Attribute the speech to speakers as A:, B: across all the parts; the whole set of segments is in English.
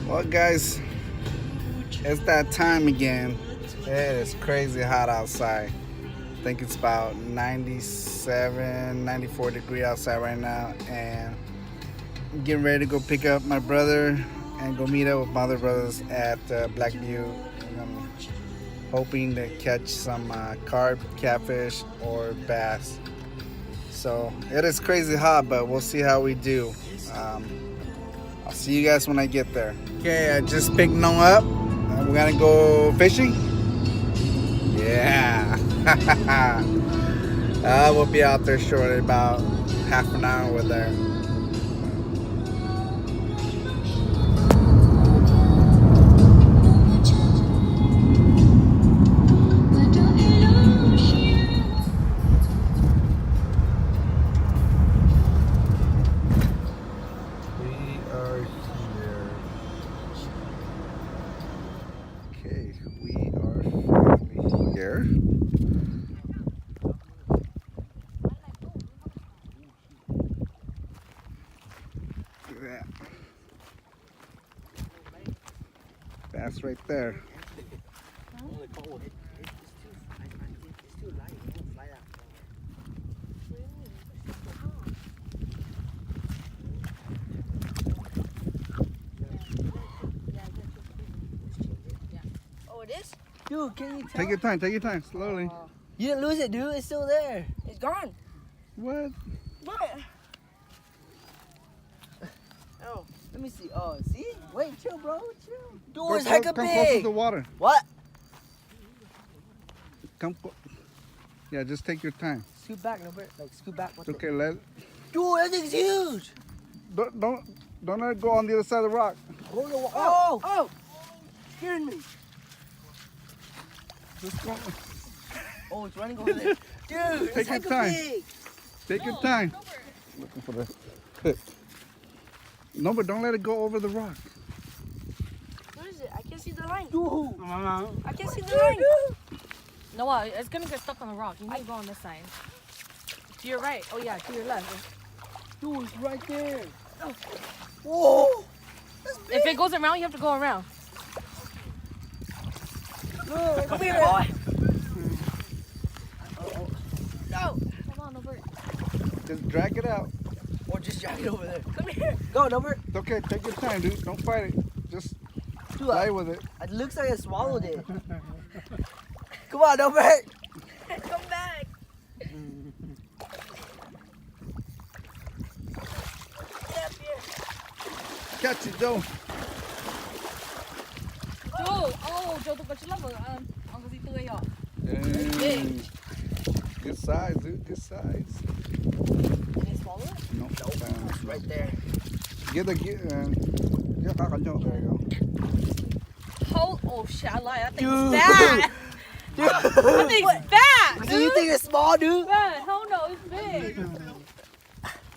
A: Well, guys, it's that time again. It is crazy hot outside. I think it's about 97, 94 degree outside right now, and I'm getting ready to go pick up my brother and go meet up with my other brothers at Black Butte. And I'm hoping to catch some carp, catfish, or bass. So it is crazy hot, but we'll see how we do. I'll see you guys when I get there. Okay, I just picked Noah up. We're gonna go fishing. Yeah. We'll be out there shortly, about half an hour we're there. Okay, we are finally here. Look at that. Bass right there.
B: Oh, it is? Dude, can you tell?
A: Take your time, slowly.
B: You didn't lose it, dude. It's still there. It's gone.
A: What?
B: What? Oh, let me see. Oh, see? Wait, chill, bro. Chill. Dude, it's hecka
A: Come closer to
B: big.
A: the water.
B: What?
A: Yeah, just take your time.
B: Scoot back, Norbert. Like, scoot back.
A: It's okay, let.
B: Dude, that thing's huge.
A: Don't let it go on the other side of the rock.
B: Oh! Scaring me.
A: Just go.
B: Oh, it's running over there. Dude,
A: Take
B: it's
A: your
B: hecka
A: time.
B: big.
A: Take your time. Looking for the. No, but don't let it go over the rock.
C: What is it? I can't see the line.
B: Dude.
C: I can't see the line.
D: Noah, it's gonna get stuck on the rock. You need to go on this side. To your right. Oh yeah, to your left.
B: Dude, it's right there. Whoa. That's big.
D: If it goes around, you have to go around.
B: No, come here, boy. No.
D: Hold on, Norbert.
A: Just drag it out.
B: Or just drag it over there.
D: Come here.
B: Go, Norbert.
A: It's okay. Take your time, dude. Don't fight it. Just
B: Dude,
A: play with it.
B: it looks like I swallowed it. Come on, Norbert.
C: Come back. Get up here.
A: Catch it, Joe.
D: Joe, Joe, tu kecil apa? Ang kasi itu ya.
A: Dang. Good size, dude. Good size.
D: Can you swallow it?
A: No.
B: It's right there.
A: Get. Yeah, there you go.
D: Oh shit, I lied. That thing's
B: Dude.
D: fat.
B: Dude.
D: That thing's fat.
B: Do you think it's small, dude?
D: Man, hell no, it's big.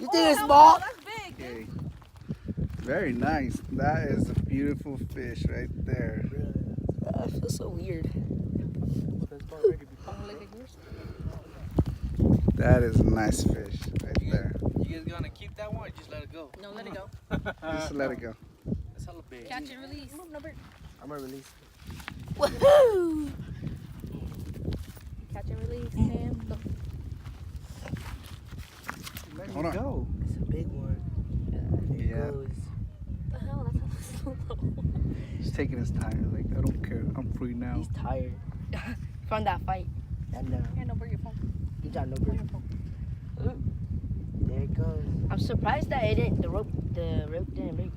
B: You think it's
D: Hell
B: small?
D: no, that's big.
A: Okay. Very nice. That is a beautiful fish right there.
B: I feel so weird.
A: That is a nice fish right there.
E: You guys gonna keep that one or just let it go?
D: No, let it go.
A: Just let it go.
E: That's hella big.
D: Catch and release. Move, Norbert.
B: I'm gonna release.
D: Woohoo! Catch and release, Sam. Go.
A: Hold on.
B: Go. It's a big one. There
A: Yeah.
B: it goes.
D: What the hell? That's so slow.
A: He's taking his time. Like, I don't care. I'm free now.
B: He's tired.
C: From that fight.
B: I know.
D: Here, Norbert, your phone.
B: Good job,
D: Hold
B: Norbert.
D: your phone.
B: There it goes.
C: I'm surprised that it didn't. The rope didn't break.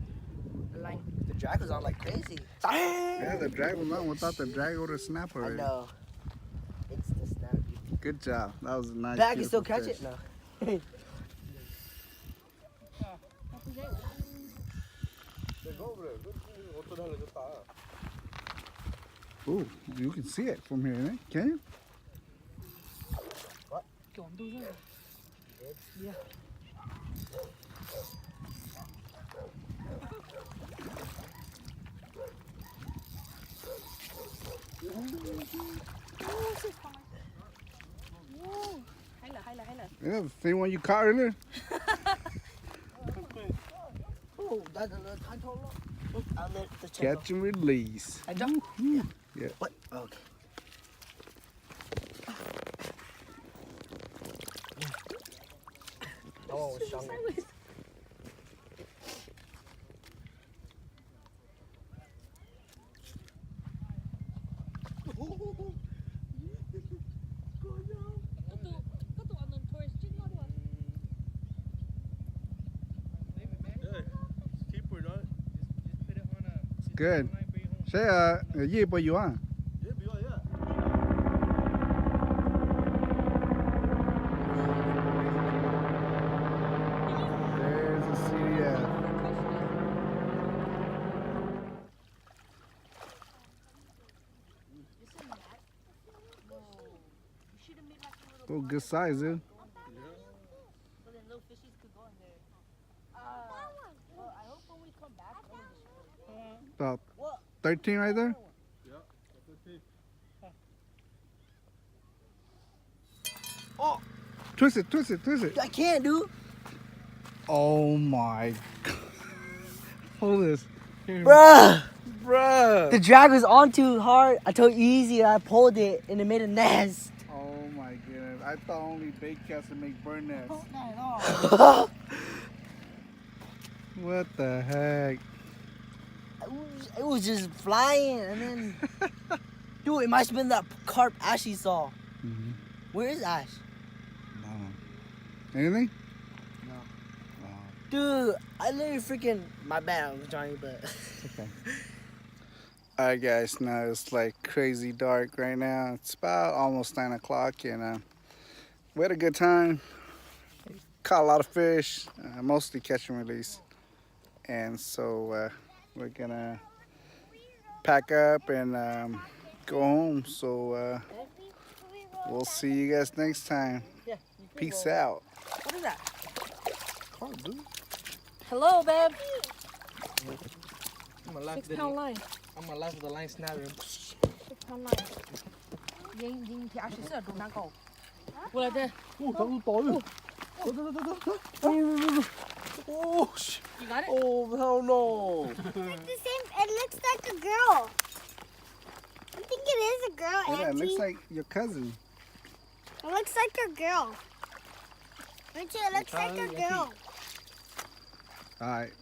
C: The line.
B: The drag was on like crazy.
A: Yeah, the drag was on. Without the drag, would have snapped
B: I
A: already.
B: know. It's the snap.
A: Good job. That was a nice.
B: Back, you still
A: beautiful
B: catch
A: fish.
B: it? No.
A: Ooh, you can see it from here, eh? Can you?
D: Yeah.
A: Yeah, the same one you caught earlier.
B: Oh, that's a little. I told him. I'll let the check
A: Catch and release.
B: I jump.
A: Yeah.
B: What? Okay. That one was stronger.
A: Good. Sẽ gì bây giờ? There's a CDF. Oh, good size, dude.
C: So then little fishies could go in there. Well, I hope when we come back,
A: About 13 right there?
B: Oh,
A: Twist it, twist it, twist it.
B: I can't, dude.
A: Oh my God. Hold this.
B: Bruh.
A: Bruh.
B: The drag was on too hard. I told you easy. I pulled it and it made a nest.
A: Oh my goodness. I thought only bait casts would make burn nests. What the heck?
B: It was just flying and then... Dude, it might have been that carp Ashley saw.
A: Mhm.
B: Where is Ash?
A: No. Anything?
B: No.
A: Oh,
B: Dude, I literally freaking... My bad, I'm Johnny, but...
A: okay. Alright guys, now it's like crazy dark right now. It's about almost 9 o'clock and we had a good time. Caught a lot of fish, mostly catch and release. And so we're gonna pack up and go home. So we'll see you guys next time. Peace out.
D: What is that?
B: Carp, dude.
D: Hello, babe.
E: I'm alive
D: 6
E: with
D: pound line.
E: I'm alive with the line snapping.
D: 6 pound line. 已經actually 是獨難講。過嚟啫。
B: Oh, shit.
D: You got it?
B: Oh, hell no.
F: It's the same. It looks like a girl. I think it is a girl,
A: Yeah, it
F: Auntie.
A: looks like your cousin.
F: It looks like a girl. Auntie, it looks like a girl.
A: Alright,